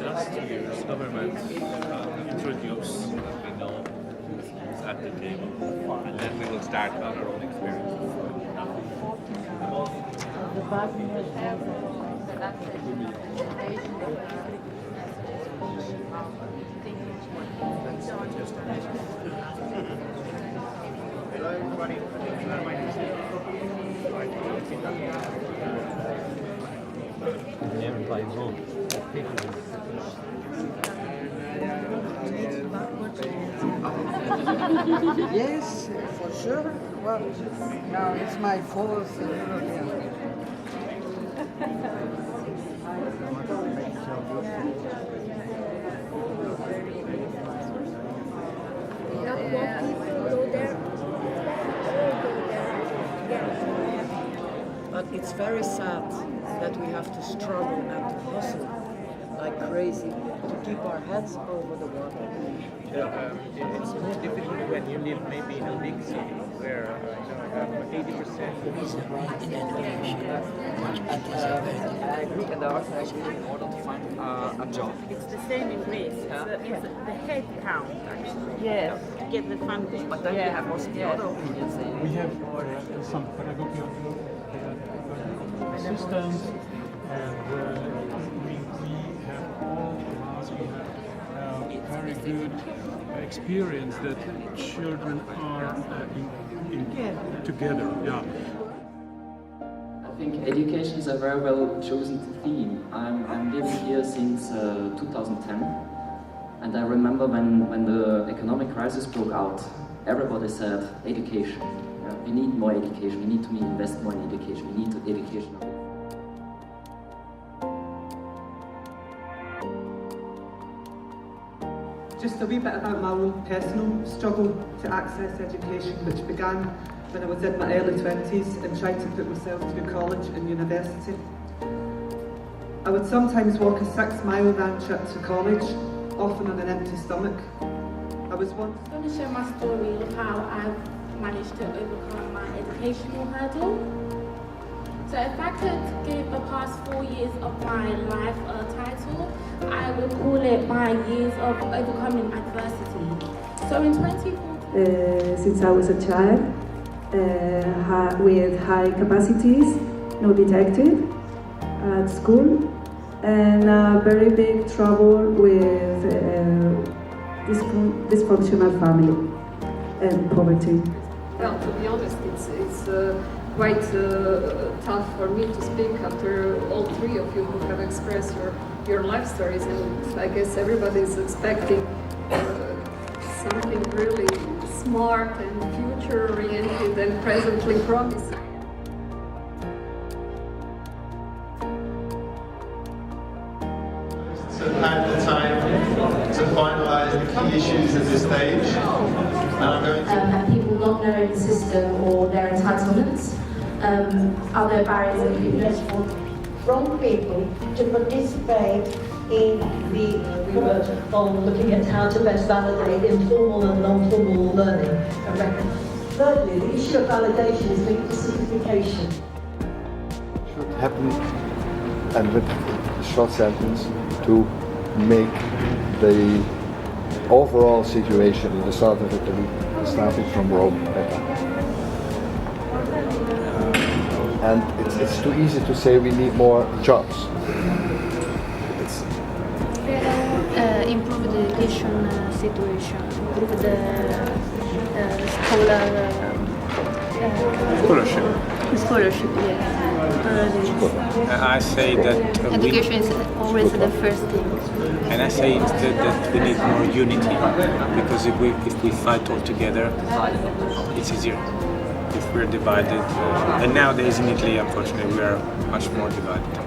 Last year's government introduced at the table, and then we will start our own experience. Hello everybody, my name is Yes, for sure. Well, now it's my fourth European. But it's very sad that we have to struggle and to hustle like crazy to keep our heads over the water. It's more difficult when you live maybe in a big city where you have 80%. I agree, and also actually in order to find a job. It's the same in Greece. It's the head count actually. Yes. To get the funding. But then we have also the other opinions. We have some pedagogical systems, and we have all of us, we have very good experience that children are together. Yeah. I think education is a very well chosen theme. I'm living here since 2010, and I remember when the economic crisis broke out, everybody said education. We need more education. We need to invest more in education. We need education. Just a wee bit about my own personal struggle to access education, which began when I was in my early 20s and tried to put myself through college and university. I would sometimes walk a 6-mile round trip to college, often on an empty stomach. I was once... I'm going to share my story of how I've managed to overcome my educational hurdle. So if I could give the past 4 years of my life a title, I would call it my years of overcoming adversity. So in 2014... since I was a child, with high capacities, not detected at school, and very big trouble with dysfunctional family and poverty. Well, to be honest, it's quite tough for me to speak after all three of you who have expressed your life stories, and I guess everybody is expecting something really smart and future-oriented and presently promising. Had the time to finalise the key issues at this stage, and I'm going to... and people not knowing the system or their entitlements, other barriers that we need for from people to participate in the work on looking at how to best validate informal and non-formal learning and record. Thirdly, the issue of validation is linked to certification. Should happen, and with a short sentence, to make the overall situation in the south of Italy, starting from Rome, better. And it's too easy to say we need more jobs. Improve the education situation, improve the scholarship, yes. I say that education is always the first thing. And I say instead that we need more unity, because if we fight all together, it's easier. If we're divided, and nowadays in Italy, unfortunately, we are much more divided.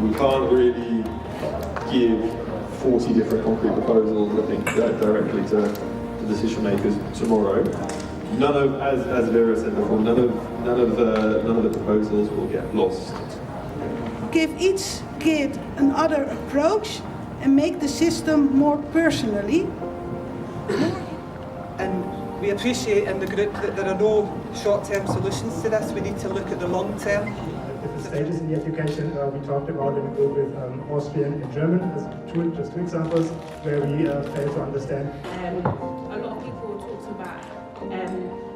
We can't really give 40 different concrete proposals, I think, directly to decision makers tomorrow. None of, as Vera said before, none of the proposals will get lost. Give each kid another approach and make the system more personally. And we appreciate in the group that there are no short-term solutions to this. We need to look at the long-term. Different stages in the education. We talked about in the group with Austrian and German as just two examples where we fail to understand. A lot of people talk about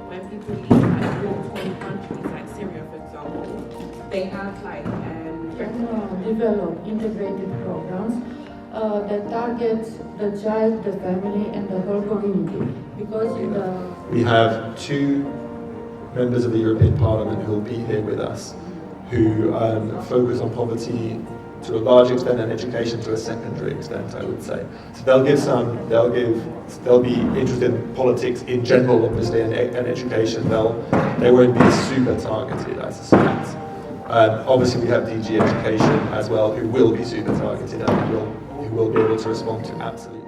when people leave like war-torn countries like Syria, for example, they have like develop integrated programs that target the child, the family, and the whole community. Because we have two members of the European Parliament who will be here with us, who focus on poverty to a large extent and education to a secondary extent, I would say. So they'll be interested in politics in general, obviously, and education. They won't be super targeted, I suspect. Obviously, we have DG Education as well, who will be super targeted and who will be able to respond to absolutely.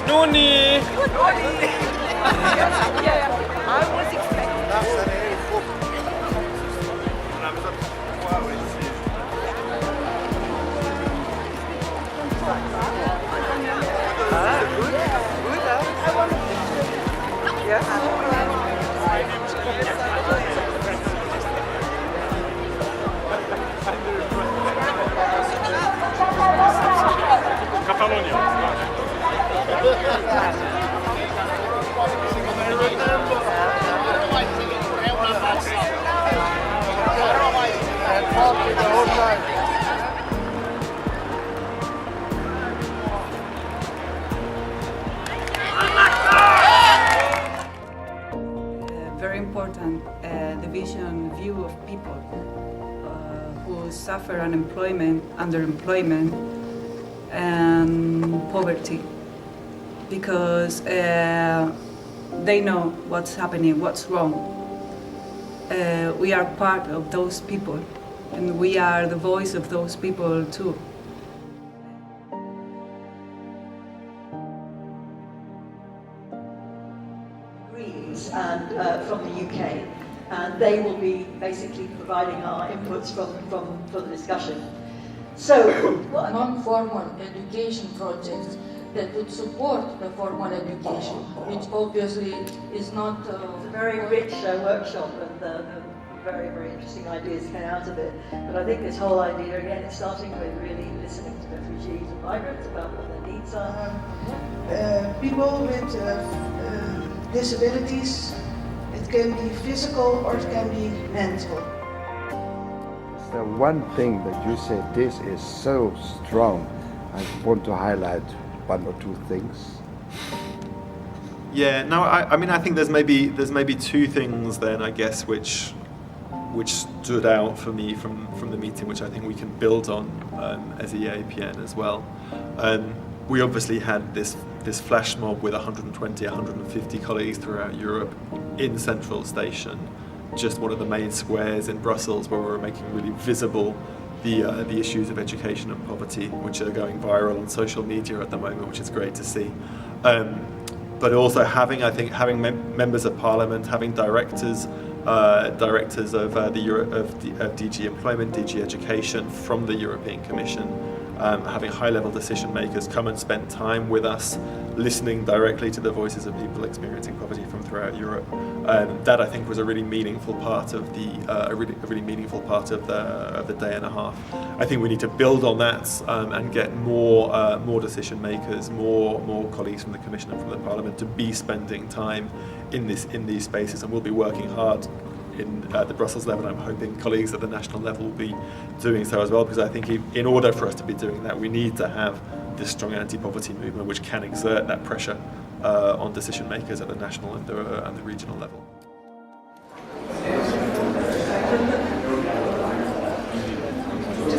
Noni! I was expecting. Very important, the vision view of people who suffer unemployment, underemployment, and poverty, because they know what's happening, what's wrong. We are part of those people, and we are the voice of those people too. And from the UK, and they will be basically providing our inputs for the discussion. So, non-formal education projects that would support the formal education, which obviously is not... It's a very rich workshop, and very, very interesting ideas came out of it. But I think this whole idea, again, is starting with really listening to refugees and migrants about what their needs are. People with disabilities, it can be physical or it can be mental. The one thing that you said, this is so strong. I want to highlight one or two things. Yeah, no, I mean, I think there's maybe two things then, I guess, which stood out for me from the meeting, which I think we can build on as EAPN as well. We obviously had this flash mob with 120, 150 colleagues throughout Europe in Central Station, just one of the main squares in Brussels, where we were making really visible the issues of education and poverty, which are going viral on social media at the moment, which is great to see. But also having members of Parliament, having directors of DG Employment, DG Education from the European Commission, having high-level decision makers come and spend time with us, listening directly to the voices of people experiencing poverty from throughout Europe. That I think was a really meaningful part of the the day and a half. I think we need to build on that and get more decision makers, more colleagues from the Commission and from the Parliament to be spending time in these spaces, and we'll be working hard in the Brussels level. I'm hoping colleagues at the national level will be doing so as well, because I think in order for us to be doing that, we need to have this strong anti-poverty movement which can exert that pressure on decision makers at the national and the regional level.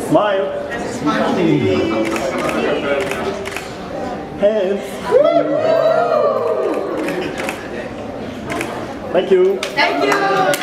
Smile. Hands. Thank you. Thank you.